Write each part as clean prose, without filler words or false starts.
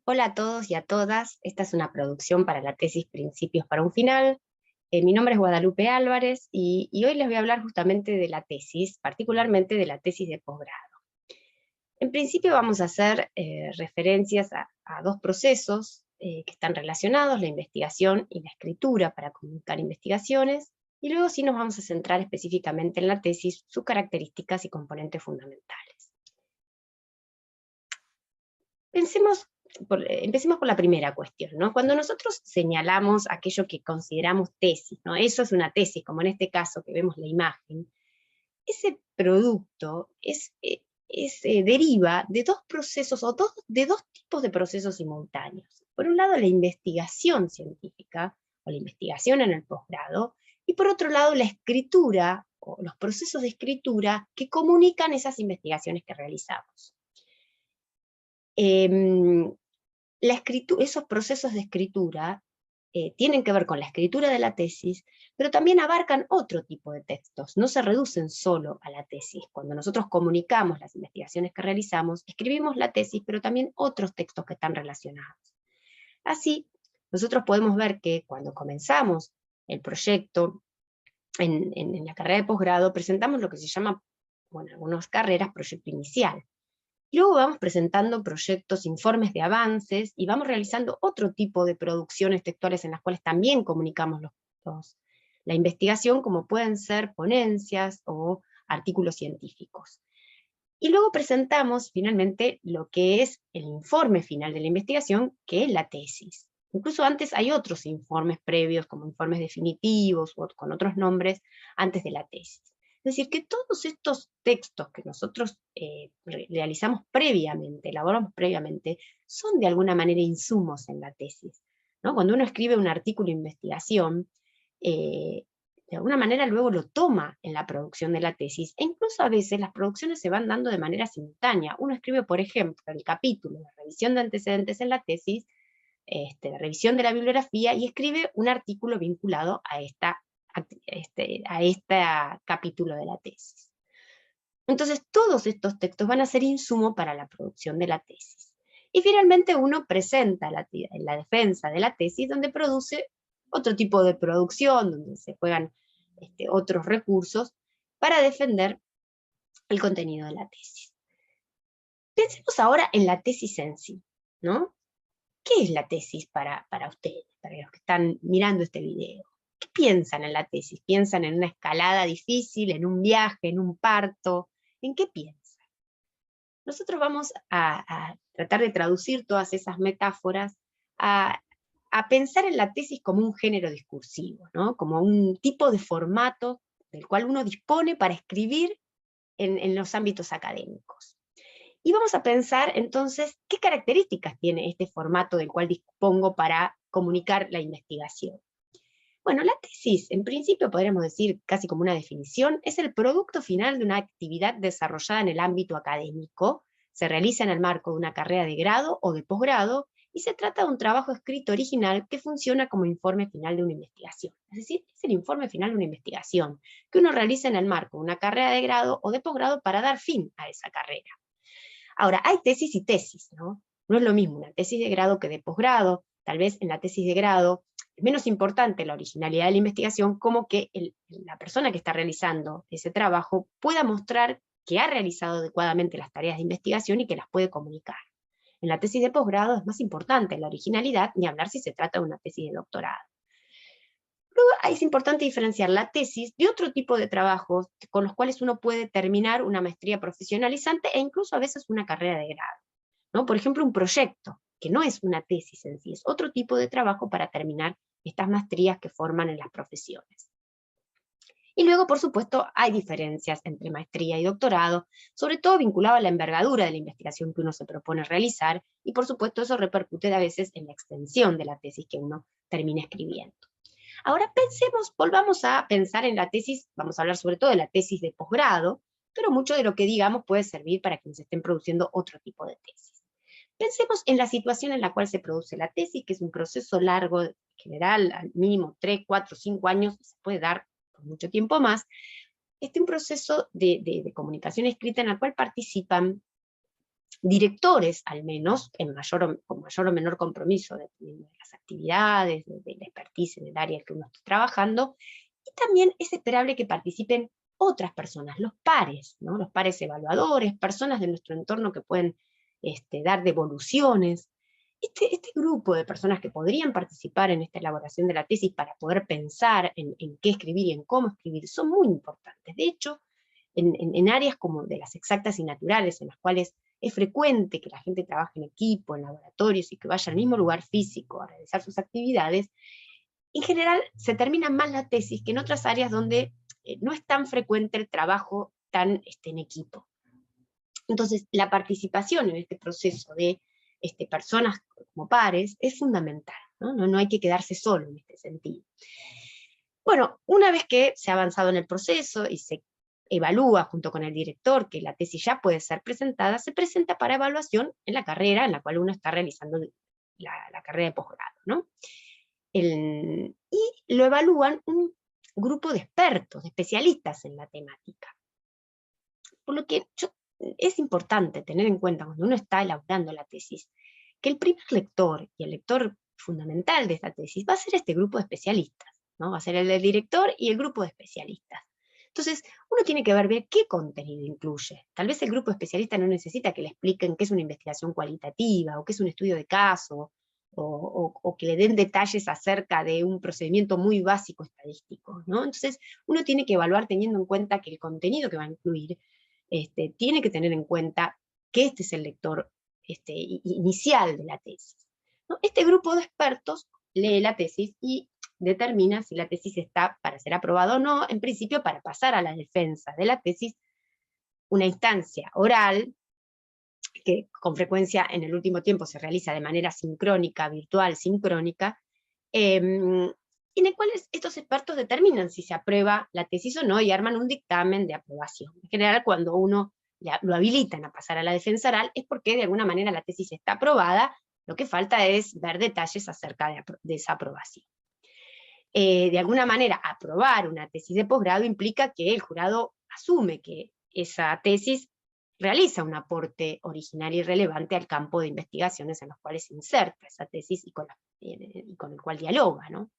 Hola a todos y a todas, esta es una producción para la tesis Principios para un Final. Mi nombre es Guadalupe Álvarez y hoy les voy a hablar justamente de la tesis, particularmente de la tesis de posgrado. En principio vamos a hacer referencias a dos procesos que están relacionados, la investigación y la escritura para comunicar investigaciones, y luego sí nos vamos a centrar específicamente en la tesis, sus características y componentes fundamentales. Empecemos por la primera cuestión, ¿no? Cuando nosotros señalamos aquello que consideramos tesis, ¿no? Eso es una tesis, como en este caso que vemos la imagen, ese producto deriva de dos procesos, de dos tipos de procesos simultáneos. Por un lado, la investigación científica, o la investigación en el posgrado, y por otro lado, la escritura, o los procesos de escritura que comunican esas investigaciones que realizamos. Esos procesos de escritura tienen que ver con la escritura de la tesis, pero también abarcan otro tipo de textos, no se reducen solo a la tesis. Cuando nosotros comunicamos las investigaciones que realizamos, escribimos la tesis, pero también otros textos que están relacionados. Así, nosotros podemos ver que cuando comenzamos el proyecto en la carrera de posgrado, presentamos lo que se llama, bueno, en algunas carreras, proyecto inicial. Luego vamos presentando proyectos, informes de avances, y vamos realizando otro tipo de producciones textuales en las cuales también comunicamos la investigación, como pueden ser ponencias o artículos científicos. Y luego presentamos finalmente lo que es el informe final de la investigación, que es la tesis. Incluso antes hay otros informes previos, como informes definitivos o con otros nombres, antes de la tesis. Es decir, que todos estos textos que nosotros realizamos previamente, elaboramos previamente, son de alguna manera insumos en la tesis, ¿no? Cuando uno escribe un artículo de investigación, de alguna manera luego lo toma en la producción de la tesis, e incluso a veces las producciones se van dando de manera simultánea. Uno escribe, por ejemplo, el capítulo de revisión de antecedentes en la tesis, la revisión de la bibliografía, y escribe un artículo vinculado a este capítulo de la tesis. Entonces todos estos textos van a ser insumo para la producción de la tesis. Y finalmente uno presenta la defensa de la tesis, donde produce otro tipo de producción, donde se juegan otros recursos para defender el contenido de la tesis. Pensemos ahora en la tesis en sí, ¿no? ¿Qué es la tesis para ustedes, para los que están mirando este video? ¿Qué piensan en la tesis? ¿Piensan en una escalada difícil, en un viaje, en un parto? ¿En qué piensan? Nosotros vamos a tratar de traducir todas esas metáforas a pensar en la tesis como un género discursivo, ¿no? Como un tipo de formato del cual uno dispone para escribir en los ámbitos académicos. Y vamos a pensar entonces qué características tiene este formato del cual dispongo para comunicar la investigación. Bueno, la tesis, en principio podríamos decir casi como una definición, es el producto final de una actividad desarrollada en el ámbito académico, se realiza en el marco de una carrera de grado o de posgrado, y se trata de un trabajo escrito original que funciona como informe final de una investigación. Es decir, es el informe final de una investigación que uno realiza en el marco de una carrera de grado o de posgrado para dar fin a esa carrera. Ahora, hay tesis y tesis, ¿no? No es lo mismo una tesis de grado que de posgrado. Tal vez en la tesis de grado es menos importante la originalidad de la investigación, como que la persona que está realizando ese trabajo pueda mostrar que ha realizado adecuadamente las tareas de investigación y que las puede comunicar. En la tesis de posgrado es más importante la originalidad, ni hablar si se trata de una tesis de doctorado. Luego es importante diferenciar la tesis de otro tipo de trabajos con los cuales uno puede terminar una maestría profesionalizante e incluso a veces una carrera de grado, ¿no? Por ejemplo, un proyecto, que no es una tesis en sí, es otro tipo de trabajo para terminar estas maestrías que forman en las profesiones. Y luego, por supuesto, hay diferencias entre maestría y doctorado, sobre todo vinculado a la envergadura de la investigación que uno se propone realizar, y por supuesto eso repercute a veces en la extensión de la tesis que uno termina escribiendo. Ahora volvamos a pensar en la tesis, vamos a hablar sobre todo de la tesis de posgrado, pero mucho de lo que digamos puede servir para quienes estén produciendo otro tipo de tesis. Pensemos en la situación en la cual se produce la tesis, que es un proceso largo, en general, al mínimo 3, 4, 5 años, se puede dar por mucho tiempo más, un proceso de comunicación escrita en el cual participan directores, al menos, con mayor o menor compromiso, dependiendo de las actividades, de la expertise del área en que uno esté trabajando, y también es esperable que participen otras personas, los pares, ¿no? Los pares evaluadores, personas de nuestro entorno que pueden dar devoluciones. Este grupo de personas que podrían participar en esta elaboración de la tesis para poder pensar en qué escribir y en cómo escribir son muy importantes. De hecho, en áreas como de las exactas y naturales, en las cuales es frecuente que la gente trabaje en equipo, en laboratorios, y que vaya al mismo lugar físico a realizar sus actividades, en general se termina más la tesis que en otras áreas donde no es tan frecuente el trabajo tan en equipo. Entonces, la participación en este proceso de personas como pares es fundamental, ¿no? No hay que quedarse solo en este sentido. Bueno, una vez que se ha avanzado en el proceso y se evalúa junto con el director que la tesis ya puede ser presentada, se presenta para evaluación en la carrera en la cual uno está realizando la carrera de posgrado, ¿no? Y lo evalúan un grupo de expertos, de especialistas en la temática. Por lo que es importante tener en cuenta cuando uno está elaborando la tesis, que el primer lector y el lector fundamental de esta tesis va a ser este grupo de especialistas, ¿no? Va a ser el del director y el grupo de especialistas. Entonces, uno tiene que ver bien qué contenido incluye. Tal vez el grupo de especialistas no necesita que le expliquen qué es una investigación cualitativa, o qué es un estudio de caso, o que le den detalles acerca de un procedimiento muy básico estadístico, ¿no? Entonces, uno tiene que evaluar teniendo en cuenta que el contenido que va a incluir tiene que tener en cuenta que este es el lector inicial de la tesis, ¿no? Este grupo de expertos lee la tesis y determina si la tesis está para ser aprobada o no, en principio para pasar a la defensa de la tesis, una instancia oral, que con frecuencia en el último tiempo se realiza de manera sincrónica, virtual, sincrónica, en el cual estos expertos determinan si se aprueba la tesis o no y arman un dictamen de aprobación. En general, cuando uno lo habilitan a pasar a la defensa oral es porque de alguna manera la tesis está aprobada, lo que falta es ver detalles acerca de esa aprobación. De alguna manera, aprobar una tesis de posgrado implica que el jurado asume que esa tesis realiza un aporte original y relevante al campo de investigaciones en los cuales se inserta esa tesis y con el cual dialoga, ¿no?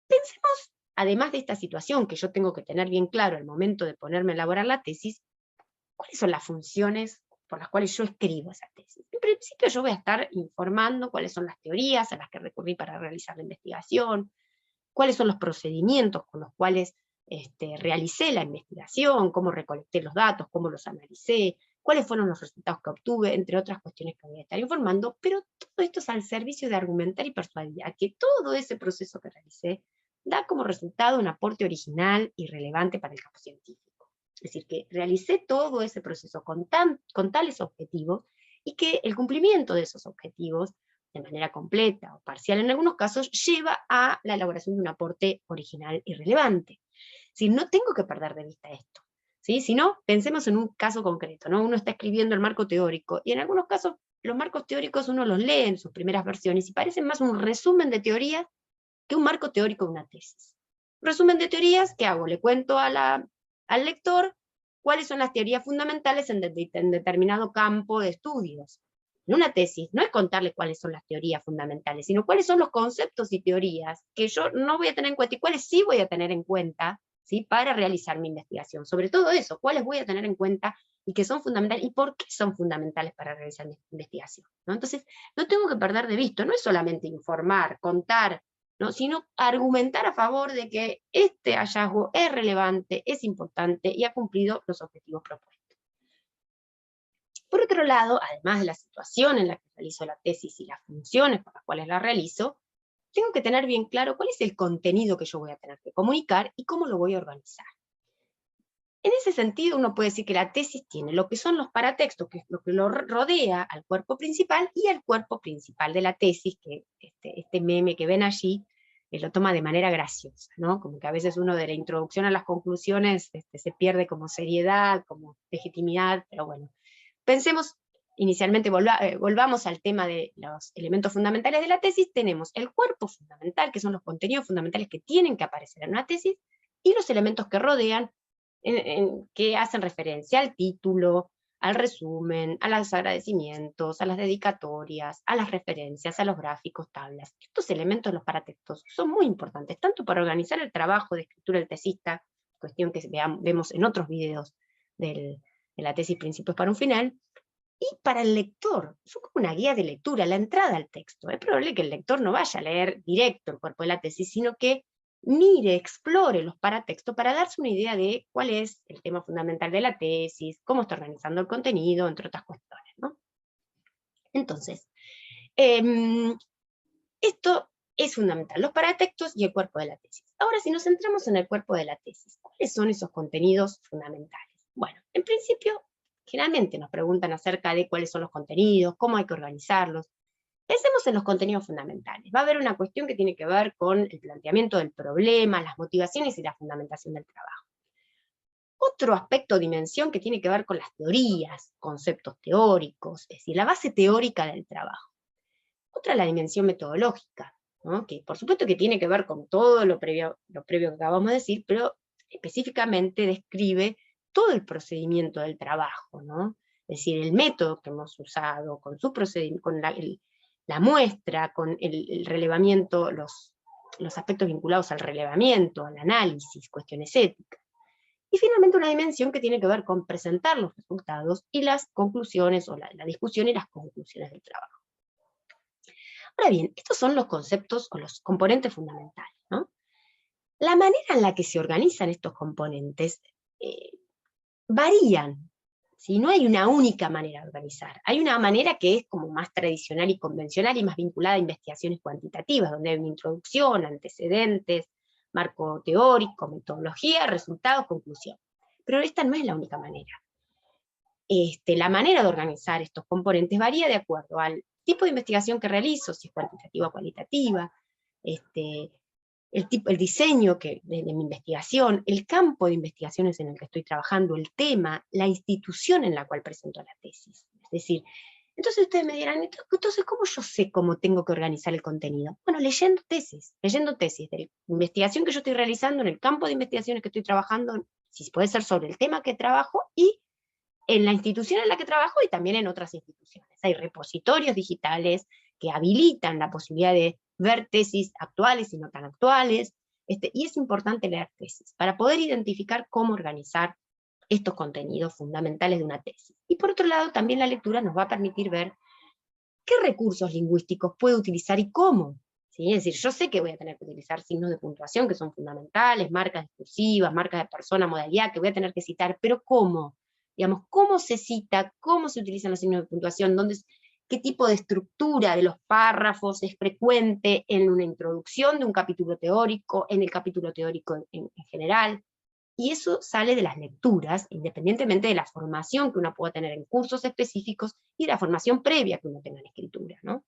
Pensemos, además de esta situación que yo tengo que tener bien claro al momento de ponerme a elaborar la tesis, ¿cuáles son las funciones por las cuales yo escribo esa tesis? En principio yo voy a estar informando cuáles son las teorías a las que recurrí para realizar la investigación, cuáles son los procedimientos con los cuales realicé la investigación, cómo recolecté los datos, cómo los analicé, cuáles fueron los resultados que obtuve, entre otras cuestiones que voy a estar informando, pero todo esto es al servicio de argumentar y persuadir a que todo ese proceso que realicé da como resultado un aporte original y relevante para el campo científico. Es decir, que realicé todo ese proceso con tales objetivos y que el cumplimiento de esos objetivos de manera completa o parcial en algunos casos, lleva a la elaboración de un aporte original y relevante. Si no tengo que perder de vista esto, ¿sí? Si no, pensemos en un caso concreto, ¿no? Uno está escribiendo el marco teórico, y en algunos casos los marcos teóricos uno los lee en sus primeras versiones, y parecen más un resumen de teorías que un marco teórico de una tesis. Resumen de teorías, ¿qué hago? Le cuento al lector cuáles son las teorías fundamentales en determinado campo de estudios. En una tesis no es contarle cuáles son las teorías fundamentales, sino cuáles son los conceptos y teorías que yo no voy a tener en cuenta y cuáles sí voy a tener en cuenta, ¿sí?, para realizar mi investigación. Sobre todo eso, cuáles voy a tener en cuenta y que son fundamentales y por qué son fundamentales para realizar mi investigación, ¿no? Entonces, no tengo que perder de vista, no es solamente informar, contar, ¿no?, sino argumentar a favor de que este hallazgo es relevante, es importante y ha cumplido los objetivos propuestos. Por otro lado, además de la situación en la que realizo la tesis y las funciones por las cuales la realizo, tengo que tener bien claro cuál es el contenido que yo voy a tener que comunicar y cómo lo voy a organizar. En ese sentido, uno puede decir que la tesis tiene lo que son los paratextos, que es lo que lo rodea al cuerpo principal, y al cuerpo principal de la tesis, que este meme que ven allí, lo toma de manera graciosa, ¿no? Como que a veces uno de la introducción a las conclusiones se pierde como seriedad, como legitimidad, pero bueno. Pensemos, inicialmente volvamos al tema de los elementos fundamentales de la tesis. Tenemos el cuerpo fundamental, que son los contenidos fundamentales que tienen que aparecer en una tesis, y los elementos que rodean, que hacen referencia al título, al resumen, a los agradecimientos, a las dedicatorias, a las referencias, a los gráficos, tablas. Estos elementos de los paratextos son muy importantes, tanto para organizar el trabajo de escritura del tesista, cuestión que vemos en otros videos de la tesis Principios para un final, y para el lector, son como una guía de lectura, la entrada al texto. Es probable que el lector no vaya a leer directo el cuerpo de la tesis, sino que mire, explore los paratextos para darse una idea de cuál es el tema fundamental de la tesis, cómo está organizando el contenido, entre otras cuestiones, ¿no? Entonces, esto es fundamental, los paratextos y el cuerpo de la tesis. Ahora, si nos centramos en el cuerpo de la tesis, ¿cuáles son esos contenidos fundamentales? Bueno, en principio, generalmente nos preguntan acerca de cuáles son los contenidos, cómo hay que organizarlos. Pensemos en los contenidos fundamentales. Va a haber una cuestión que tiene que ver con el planteamiento del problema, las motivaciones y la fundamentación del trabajo. Otro aspecto o dimensión que tiene que ver con las teorías, conceptos teóricos, es decir, la base teórica del trabajo. Otra, la dimensión metodológica, ¿no? Que por supuesto que tiene que ver con todo lo previo que acabamos de decir, pero específicamente describe todo el procedimiento del trabajo, ¿no? Es decir, el método que hemos usado, con su procedimiento, con la muestra, con el relevamiento, los aspectos vinculados al relevamiento, al análisis, cuestiones éticas. Y finalmente una dimensión que tiene que ver con presentar los resultados y las conclusiones, o la discusión y las conclusiones del trabajo. Ahora bien, estos son los conceptos o los componentes fundamentales, ¿no? La manera en la que se organizan estos componentes varían. ¿Sí? No hay una única manera de organizar. Hay una manera que es como más tradicional y convencional y más vinculada a investigaciones cuantitativas, donde hay una introducción, antecedentes, marco teórico, metodología, resultados, conclusión. Pero esta no es la única manera. La manera de organizar estos componentes varía de acuerdo al tipo de investigación que realizo, si es cuantitativa o cualitativa, el diseño de mi investigación, el campo de investigaciones en el que estoy trabajando, el tema, la institución en la cual presento la tesis. Es decir, entonces ustedes me dirán, entonces, ¿cómo yo sé cómo tengo que organizar el contenido? Bueno, leyendo tesis de la investigación que yo estoy realizando, en el campo de investigaciones que estoy trabajando, si puede ser sobre el tema que trabajo, y en la institución en la que trabajo y también en otras instituciones. Hay repositorios digitales que habilitan la posibilidad de ver tesis actuales y no tan actuales, y es importante leer tesis para poder identificar cómo organizar estos contenidos fundamentales de una tesis. Y por otro lado, también la lectura nos va a permitir ver qué recursos lingüísticos puedo utilizar y cómo. ¿Sí? Es decir, yo sé que voy a tener que utilizar signos de puntuación que son fundamentales, marcas discursivas, marcas de persona, modalidad, que voy a tener que citar, pero ¿cómo? Digamos, ¿cómo se cita? ¿Cómo se utilizan los signos de puntuación? ¿Qué tipo de estructura de los párrafos es frecuente en una introducción de un capítulo teórico, en el capítulo teórico en general? Y eso sale de las lecturas, independientemente de la formación que uno pueda tener en cursos específicos y de la formación previa que uno tenga en escritura, ¿no?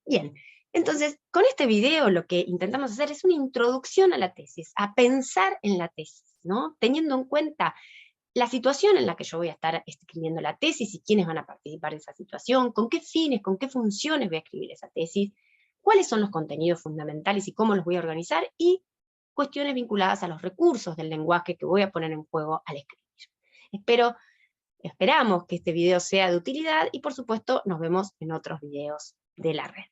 Bien, entonces, con este video lo que intentamos hacer es una introducción a la tesis, a pensar en la tesis, ¿no? Teniendo en cuenta la situación en la que yo voy a estar escribiendo la tesis y quiénes van a participar de esa situación, con qué fines, con qué funciones voy a escribir esa tesis, cuáles son los contenidos fundamentales y cómo los voy a organizar, y cuestiones vinculadas a los recursos del lenguaje que voy a poner en juego al escribir. Esperamos que este video sea de utilidad y por supuesto nos vemos en otros videos de la red.